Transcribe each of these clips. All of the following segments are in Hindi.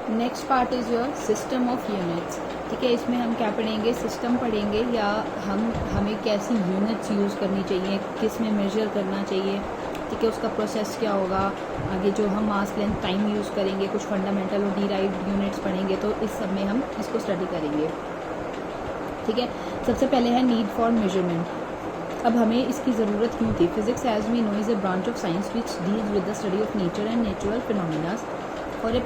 Next part is your system of units. ठीक है, इसमें हम क्या पढ़ेंगे, सिस्टम पढ़ेंगे या हमें कैसी यूनिट्स यूज़ करनी चाहिए, किस में मेजर करना चाहिए। ठीक है, उसका प्रोसेस क्या होगा। आगे जो हम मास लेंथ टाइम यूज़ करेंगे, कुछ फंडामेंटल और डिराइव्ड यूनिट्स पढ़ेंगे, तो इस सब में हम इसको स्टडी करेंगे। ठीक है, सबसे पहले है नीड फॉर मेजरमेंट। अब हमें इसकी ज़रूरत क्यों थी। Physics as we know is a branch of science which deals with the study of nature and natural phenomena. For a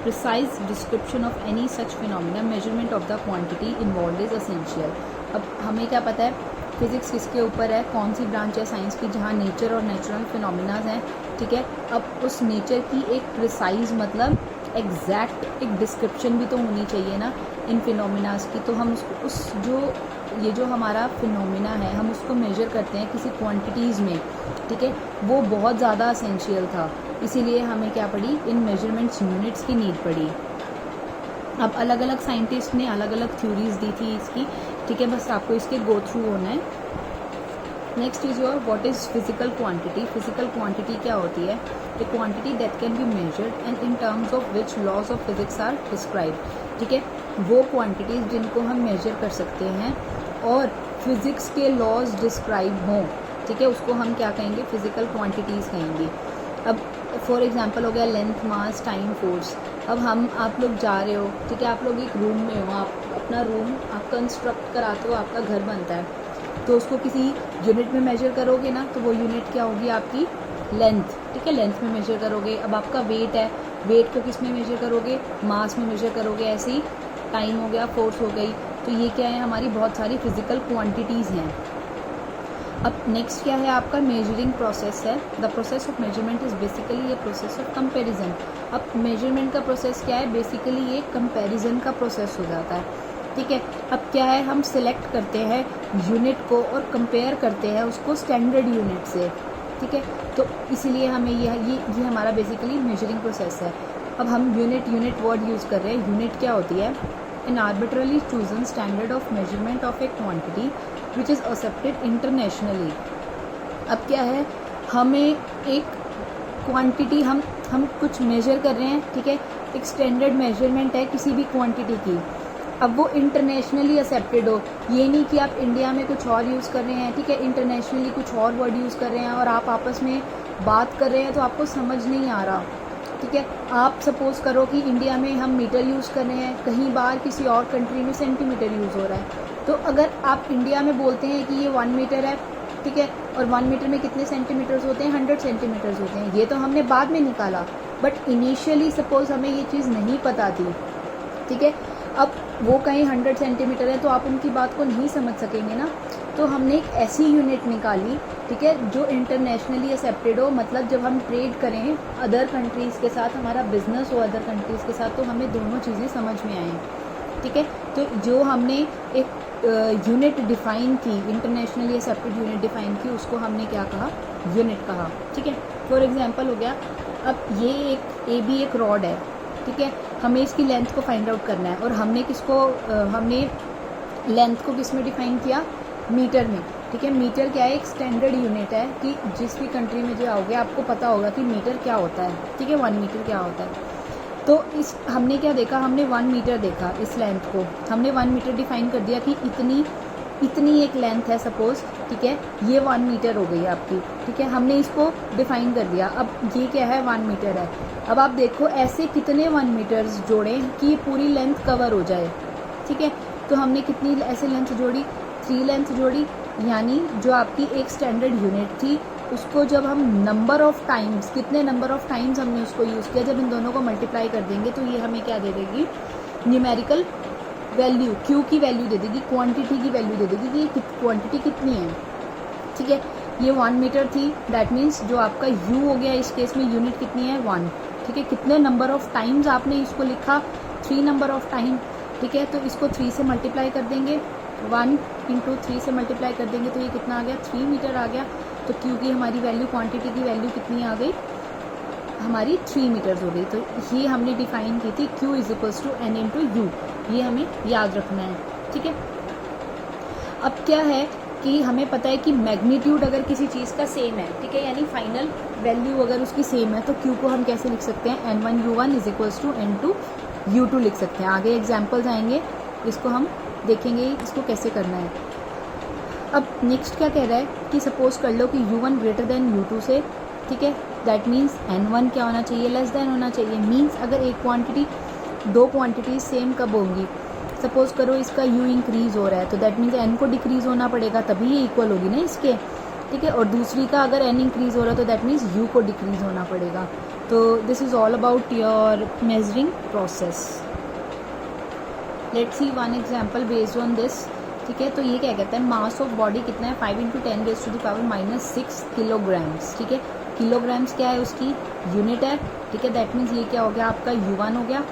precise description of any such phenomena, measurement of the quantity involved is essential। अब हमें क्या पता है फिज़िक्स किसके ऊपर है, कौन सी ब्रांच है साइंस की जहाँ नेचर और नेचुरल फिनोमिनाज हैं। ठीक है, अब उस नेचर की एक प्रिसाइज मतलब एग्जैक्ट एक डिस्क्रिप्शन भी तो होनी चाहिए ना इन फिनोमिनाज की। तो हम उसको ये जो हमारा फिनोमिना है हम उसको मेजर करते हैं किसी क्वांटिटीज़ में। ठीक है, वो बहुत ज़्यादा असेंशियल था, इसीलिए हमें क्या पड़ी, इन मेजरमेंट्स यूनिट्स की नीड पड़ी। अब अलग अलग साइंटिस्ट ने अलग अलग थ्योरीज दी थी इसकी। ठीक है, बस आपको इसके गो थ्रू होना है। Next is your what is physical quantity. Physical quantity क्या होती है, a quantity that can be measured and in terms of which laws of physics are described. ठीक है, वो क्वांटिटीज़ जिनको हम मेजर कर सकते हैं और फिज़िक्स के लॉज डिस्क्राइब हों। ठीक है, उसको हम क्या कहेंगे, फिजिकल क्वांटिटीज़ कहेंगे। अब फॉर एग्जांपल हो गया लेंथ, मास, टाइम, फोर्स। अब आप लोग जा रहे हो, ठीक है, आप लोग एक रूम में हो, आप अपना रूम आप कंस्ट्रक्ट कराते हो, आपका घर बनता है, तो उसको किसी यूनिट में मेजर करोगे ना, तो वो यूनिट क्या होगी, आपकी लेंथ। ठीक है, लेंथ में मेजर करोगे। अब आपका वेट है, वेट को किस में मेजर करोगे, मास में मेजर करोगे। ऐसे ही टाइम हो गया, फोर्स हो गई। तो ये क्या है, हमारी बहुत सारी फिजिकल क्वांटिटीज़ हैं। अब नेक्स्ट क्या है, आपका मेजरिंग प्रोसेस है। The process of measurement is basically a process of comparison. अब मेजरमेंट का प्रोसेस क्या है, बेसिकली ये कंपैरिजन का प्रोसेस हो जाता है। ठीक है, अब क्या है, हम सिलेक्ट करते हैं यूनिट को और कंपेयर करते हैं उसको स्टैंडर्ड यूनिट से। ठीक है, तो इसीलिए हमें ये हमारा बेसिकली मेजरिंग प्रोसेस है। अब हम यूनिट वर्ड यूज़ कर रहे हैं। यूनिट क्या होती है, an arbitrarily chosen standard of measurement of a quantity which is accepted internationally। अब क्या है, हमें एक क्वांटिटी हम कुछ मेजर कर रहे हैं। ठीक है, एक स्टैंडर्ड मेजरमेंट है किसी भी क्वांटिटी की। अब वो इंटरनेशनली एक्सेप्टेड हो, ये नहीं कि आप इंडिया में कुछ और यूज़ कर रहे हैं, ठीक है, इंटरनेशनली कुछ और वर्ड यूज़ कर रहे हैं और आप आपस में बात कर रहे हैं तो आपको समझ नहीं आ रहा। ठीक है, आप सपोज़ करो कि इंडिया में हम मीटर यूज़ कर रहे हैं, कहीं बाहर किसी और कंट्री में सेंटीमीटर यूज़ हो रहा है। तो अगर आप इंडिया में बोलते हैं कि ये 1 मीटर है, ठीक है, और 1 मीटर में कितने सेंटीमीटर्स होते हैं, 100 सेंटीमीटर्स होते हैं। ये तो हमने बाद में निकाला, बट इनिशियली सपोज़ हमें ये चीज़ नहीं पता थी। ठीक है, अब वो कहीं 100 सेंटीमीटर है तो आप उनकी बात को नहीं समझ सकेंगे ना। तो हमने एक ऐसी यूनिट निकाली, ठीक है, जो इंटरनेशनली एक्सेप्टेड हो। मतलब जब हम ट्रेड करें अदर कंट्रीज़ के साथ, हमारा बिजनेस हो अदर कंट्रीज़ के साथ, तो हमें दोनों चीज़ें समझ में आएँ। ठीक है, तो जो हमने एक यूनिट डिफ़ाइन की, इंटरनेशनली एक्सेप्टेड यूनिट डिफ़ाइन की, उसको हमने क्या कहा, यूनिट कहा। ठीक है, फॉर एग्जांपल हो गया, अब ये एक एक रॉड है। ठीक है, हमें इसकी लेंथ को फाइंड आउट करना है और हमने लेंथ को किस में डिफ़ाइन किया, मीटर में। ठीक है, मीटर क्या है, एक स्टैंडर्ड यूनिट है कि जिस भी कंट्री में जाओगे आपको पता होगा कि मीटर क्या होता है। ठीक है, 1 मीटर क्या होता है। तो हमने क्या देखा, हमने 1 मीटर देखा, इस लेंथ को हमने 1 मीटर डिफ़ाइन कर दिया कि इतनी एक लेंथ है सपोज़। ठीक है, ये 1 मीटर हो गई आपकी। ठीक है, हमने इसको डिफ़ाइन कर दिया। अब ये क्या है, 1 मीटर है। अब आप देखो ऐसे कितने 1 मीटर्स जोड़ें कि पूरी लेंथ कवर हो जाए। ठीक है, तो हमने कितनी ऐसे लेंथ जोड़ी, 3 लेंथ जोड़ी। यानी जो आपकी एक स्टैंडर्ड यूनिट थी उसको जब हम नंबर ऑफ टाइम्स, कितने नंबर ऑफ टाइम्स हमने उसको यूज़ किया, जब इन दोनों को मल्टीप्लाई कर देंगे तो ये हमें क्या दे देगी, न्यूमेरिकल वैल्यू, क्यू की वैल्यू दे देगी, क्वांटिटी की वैल्यू दे देगी कि ये क्वांटिटी कितनी है। ठीक है, ये 1 मीटर थी, दैट मीन्स जो आपका यू हो गया इस केस में, यूनिट कितनी है, 1। ठीक है, कितने नंबर ऑफ टाइम्स आपने इसको लिखा, 3 नंबर ऑफ टाइम। ठीक है, तो इसको 3 से मल्टीप्लाई कर देंगे, 1 × 3 से मल्टीप्लाई कर देंगे तो ये कितना आ गया, 3 मीटर आ गया। तो क्यू की हमारी वैल्यू, क्वांटिटी की वैल्यू कितनी आ गई, हमारी 3 मीटर्स हो गई। तो ये हमने डिफ़ाइन की थी, Q = N × U। ये हमें याद रखना है। ठीक है, अब क्या है, कि हमें पता है कि मैग्नीट्यूड अगर किसी चीज़ का सेम है, ठीक है, यानी फाइनल वैल्यू अगर उसकी सेम है, तो Q को हम कैसे लिख सकते हैं, N1U1 is equals to N2U2 लिख सकते हैं। आगे एग्जाम्पल्स आएंगे, इसको हम देखेंगे इसको कैसे करना है। अब नेक्स्ट क्या कह रहा है कि सपोज कर लो कि U1 ग्रेटर देन U2 से, ठीक है, दैट मीन्स N1 क्या होना चाहिए, लेस देन होना चाहिए। मीन्स अगर एक क्वांटिटी, दो क्वांटिटीज सेम कब होंगी, सपोज करो इसका U इंक्रीज हो रहा है तो दैट मीन्स N को डिक्रीज होना पड़ेगा, तभी ये इक्वल होगी ना इसके, ठीक है। और दूसरी का अगर N इंक्रीज हो रहा है तो दैट मीन्स U को डिक्रीज होना पड़ेगा। तो this is all about your measuring process. Let's see one example based on this, ठीक है। तो ये क्या कहता है, मास ऑफ बॉडी कितना है, 5 × 10⁻⁻⁶ किलोग्राम्स, ठीक है। किलोग्राम्स क्या है, उसकी यूनिट है, ठीक है। दैट मीन्स ये क्या हो गया आपका U1 हो गया,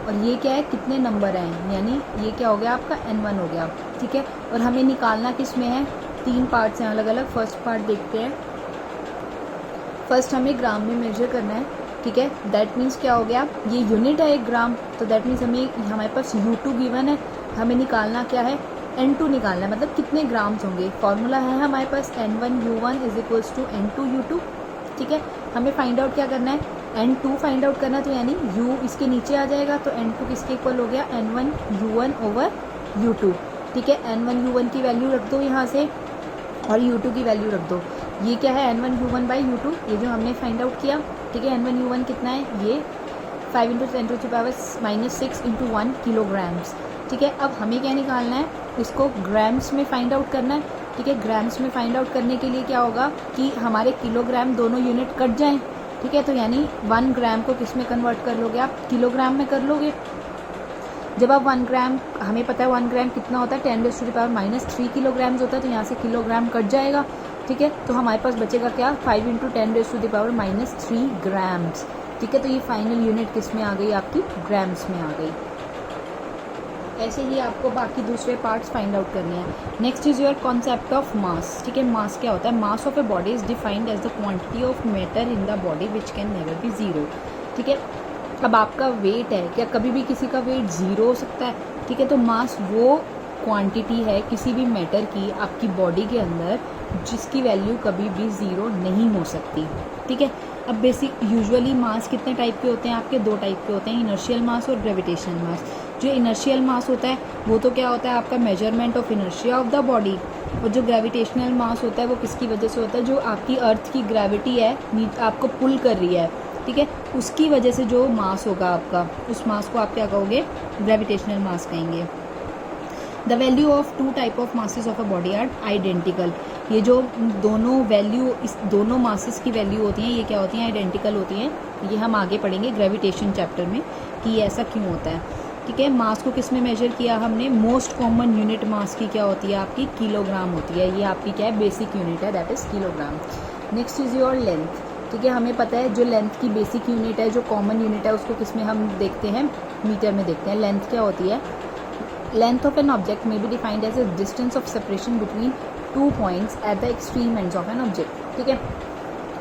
और ये क्या है, कितने नंबर हैं, यानी ये क्या हो गया आपका N1 हो गया, ठीक है। और हमें निकालना किस में है, 3 पार्ट्स हैं अलग अलग। फर्स्ट पार्ट देखते हैं, फर्स्ट हमें ग्राम में मेजर करना है, ठीक है। दैट मीन्स क्या हो गया, ये यूनिट है 1 ग्राम, तो दैट मीन्स हमारे पास U2 गिवन है, हमें निकालना क्या है, N2 निकालना है, मतलब कितने ग्राम्स होंगे। फॉर्मूला है हमारे पास N1U1 is equals to N2U2, ठीक है। हमें फाइंड आउट क्या करना है, N2 फाइंड आउट करना है, तो यानी U इसके नीचे आ जाएगा, तो N2 किसके इक्वल हो गया, N1U1 ओवर U2, ठीक है। N1U1 की वैल्यू रख दो यहाँ से और U2 की वैल्यू रख दो। ये क्या है, N1U1 बाई U2, ये जो हमने फाइंड आउट किया, ठीक है। N1U1 कितना है, ये 5 × 10⁻⁻⁶ × 1 किलोग्राम्स, ठीक है। अब हमें क्या निकालना है, इसको ग्राम्स में फाइंड आउट करना है, ठीक है। ग्राम्स में फाइंड आउट करने के लिए क्या होगा कि हमारे किलोग्राम दोनों यूनिट कट जाएं, ठीक है। तो यानी 1 ग्राम को किस में कन्वर्ट कर लोगे आप, किलोग्राम में कर लोगे। जब आप 1 ग्राम, हमें पता है 1 ग्राम कितना होता है, 10⁻⁻³ किलोग्राम्स होता है, तो यहाँ से किलोग्राम कट जाएगा, ठीक है। तो हमारे पास बचेगा क्या, 5 × 10⁻³ ग्राम्स, ठीक है। तो ये फाइनल यूनिट किस में आ गई आपकी, ग्राम्स में आ गई। ऐसे ही आपको बाकी दूसरे पार्ट्स फाइंड आउट करने हैं। Next is your concept of mass, ठीक है। मास क्या होता है, mass of a body is defined as the quantity of matter in the body which can never be zero, ठीक है। अब आपका वेट है, क्या कभी भी किसी का वेट जीरो हो सकता है, ठीक है। तो मास वो क्वांटिटी है किसी भी मैटर की आपकी बॉडी के अंदर जिसकी वैल्यू कभी भी ज़ीरो नहीं हो सकती, ठीक है। अब बेसिक यूजुअली मास कितने टाइप के होते हैं आपके, 2 टाइप के होते हैं, इनर्शियल मास और ग्रेविटेशनल मास। जो इनर्शियल मास होता है वो तो क्या होता है आपका measurement of inertia of the body, और जो ग्रेविटेशनल मास होता है वो किसकी वजह से होता है, जो आपकी अर्थ की ग्रेविटी है आपको पुल कर रही है, ठीक है, उसकी वजह से जो मास होगा आपका, उस मास को आप क्या कहोगे, ग्रेविटेशनल मास कहेंगे। The value of 2 type of masses of a body are identical. ये जो दोनों वैल्यू, इस दोनों मासेस की वैल्यू होती हैं, ये क्या होती हैं, आइडेंटिकल होती हैं। ये हम आगे पढ़ेंगे ग्रेविटेशन चैप्टर में कि ऐसा क्यों होता है, ठीक है। मास को किस में मेजर किया हमने, मोस्ट कॉमन यूनिट मास की क्या होती है आपकी, किलोग्राम होती है। ये आपकी क्या है, बेसिक यूनिट है, that is kilogram. Next is your length, ठीक है। हमें पता है जो लेंथ की बेसिक यूनिट है, जो कॉमन यूनिट है, उसको किस में हम देखते हैं, मीटर में देखते हैं। लेंथ क्या होती है, length of an object may be defined as a distance of separation between 2 points at the extreme ends of an object, ठीक है।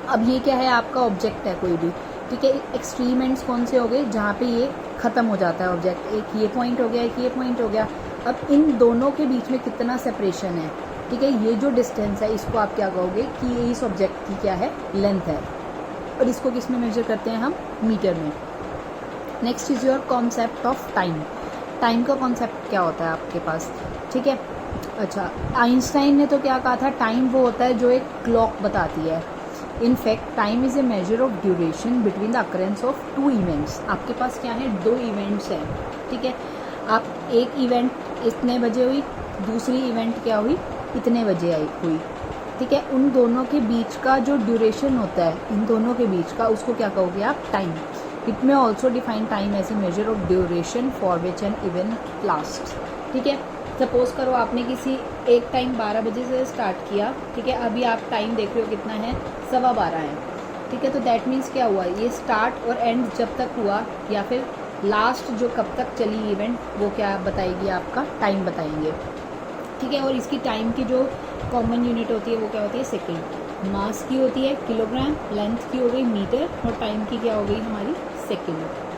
अब ये क्या है आपका ऑब्जेक्ट है कोई भी, ठीक है। एक्सट्रीम एंड्स कौन से हो गए, जहाँ पे ये ख़त्म हो जाता है ऑब्जेक्ट, एक ये पॉइंट हो गया, एक ये पॉइंट हो गया। अब इन दोनों के बीच में कितना सेपरेशन है, ठीक है। ये जो डिस्टेंस है इसको आप क्या कहोगे कि ये इस ऑब्जेक्ट की क्या है, लेंथ है, और इसको किस में मेजर करते हैं हम, मीटर में। Next is your concept of time. Time का कॉन्सेप्ट क्या होता है आपके पास, ठीक है। अच्छा, आइंस्टाइन ने तो क्या कहा था, टाइम वो होता है जो एक क्लॉक बताती है। In fact time is a measure of duration between the occurrence of 2 events. आपके पास क्या है, 2 इवेंट्स हैं, ठीक है। आप एक इवेंट इतने बजे हुई, दूसरी इवेंट क्या हुई, इतने बजे आई हुई, ठीक है। उन दोनों के बीच का जो ड्यूरेशन होता है, इन दोनों के बीच का, उसको क्या कहोगे आप, time. It may also define time as a measure of duration for which an event last, ठीक है। सपोज करो आपने किसी एक टाइम 12 बजे से स्टार्ट किया, ठीक है। अभी आप टाइम देख रहे हो कितना है, 12:15 है, ठीक है। तो दैट मीन्स क्या हुआ, ये स्टार्ट और एंड जब तक हुआ, या फिर लास्ट जो कब तक चली इवेंट, वो क्या बताएगी, आपका टाइम बताएंगे, ठीक है। और इसकी टाइम की जो कॉमन यूनिट होती है वो क्या होती है, सेकेंड। मास की होती है किलोग्राम, लेंथ की हो गई मीटर, और टाइम की क्या हो गई हमारी, सेकेंड।